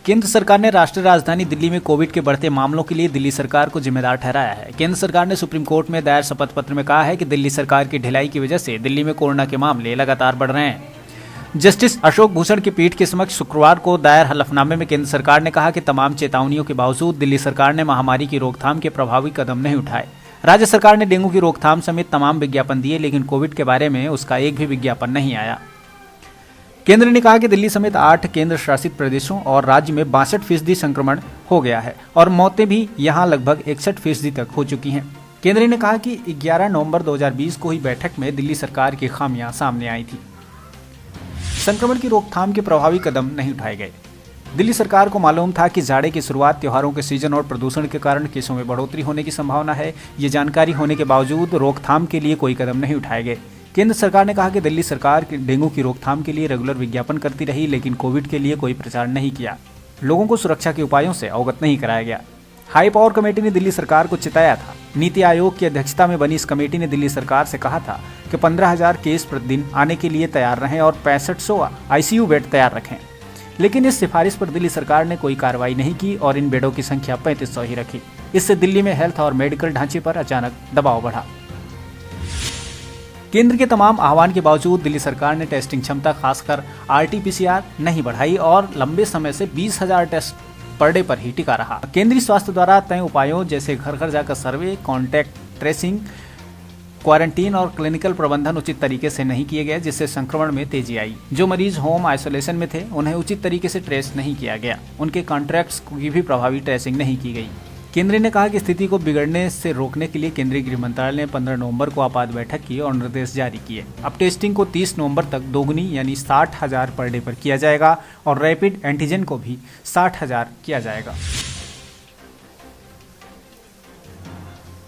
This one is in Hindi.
केंद्र सरकार ने राष्ट्रीय राजधानी दिल्ली में कोविड के बढ़ते मामलों के लिए दिल्ली सरकार को जिम्मेदार ठहराया है। केंद्र सरकार ने सुप्रीम कोर्ट में दायर शपथ पत्र में कहा है कि दिल्ली सरकार की ढिलाई की वजह से दिल्ली में कोरोना के मामले लगातार बढ़ रहे हैं। जस्टिस अशोक भूषण की पीठ के समक्ष शुक्रवार को दायर हलफनामे में केंद्र सरकार ने कहा कि तमाम चेतावनियों के बावजूद दिल्ली सरकार ने महामारी की रोकथाम के प्रभावी कदम नहीं उठाए। राज्य सरकार ने डेंगू की रोकथाम समेत तमाम विज्ञापन दिए, लेकिन कोविड के बारे में उसका एक भी विज्ञापन नहीं आया। केंद्र ने कहा कि दिल्ली समेत 8 केंद्र शासित प्रदेशों और राज्य में 62% संक्रमण हो गया है और मौतें भी यहां लगभग 61% तक हो चुकी हैं। केंद्र ने कहा कि 11 नवंबर 2020 को हुई बैठक में दिल्ली सरकार की खामियां सामने आई थी। संक्रमण की रोकथाम के प्रभावी कदम नहीं उठाए गए। दिल्ली सरकार को मालूम था कि जाड़े की शुरुआत, त्योहारों के सीजन और प्रदूषण के कारण केसों में बढ़ोतरी होने की संभावना है। ये जानकारी होने के बावजूद रोकथाम के लिए कोई कदम नहीं उठाए गए। केंद्र सरकार ने कहा कि दिल्ली सरकार डेंगू की रोकथाम के लिए रेगुलर विज्ञापन करती रही, लेकिन कोविड के लिए कोई प्रचार नहीं किया। लोगों को सुरक्षा के उपायों से अवगत नहीं कराया गया। हाई पावर कमेटी ने दिल्ली सरकार को चिताया था। नीति आयोग की अध्यक्षता में बनी इस कमेटी ने दिल्ली सरकार से कहा था कि 15,000 केस प्रतिदिन आने के लिए तैयार रहें और 6500 आईसीयू बेड तैयार रखें, लेकिन इस सिफारिश पर दिल्ली सरकार ने कोई कार्रवाई नहीं की और इन बेडों की संख्या 3500 ही रखी। इससे दिल्ली में हेल्थ और मेडिकल ढांचे पर अचानक दबाव बढ़ा। केंद्र के तमाम आह्वान के बावजूद दिल्ली सरकार ने टेस्टिंग क्षमता, खासकर आरटी-पीसीआर नहीं बढ़ाई और लंबे समय से 20,000 टेस्ट पर डे पर ही टिका रहा। केंद्रीय स्वास्थ्य द्वारा तय उपायों जैसे घर घर जाकर सर्वे, कॉन्टैक्ट ट्रेसिंग, क्वारंटीन और क्लिनिकल प्रबंधन उचित तरीके से नहीं किए गए, जिससे संक्रमण में तेजी आई। जो मरीज होम आइसोलेशन में थे उन्हें उचित तरीके से ट्रेस नहीं किया गया। उनके कॉन्ट्रैक्ट्स की भी प्रभावी ट्रेसिंग नहीं की गई। केंद्र ने कहा कि स्थिति को बिगड़ने से रोकने के लिए केंद्रीय गृह मंत्रालय ने 15 नवंबर को आपात बैठक की और निर्देश जारी किए। अब टेस्टिंग को 30 नवंबर तक दोगुनी यानी 60,000 पर डे पर किया जाएगा और रैपिड एंटीजन को भी 60,000 किया जाएगा।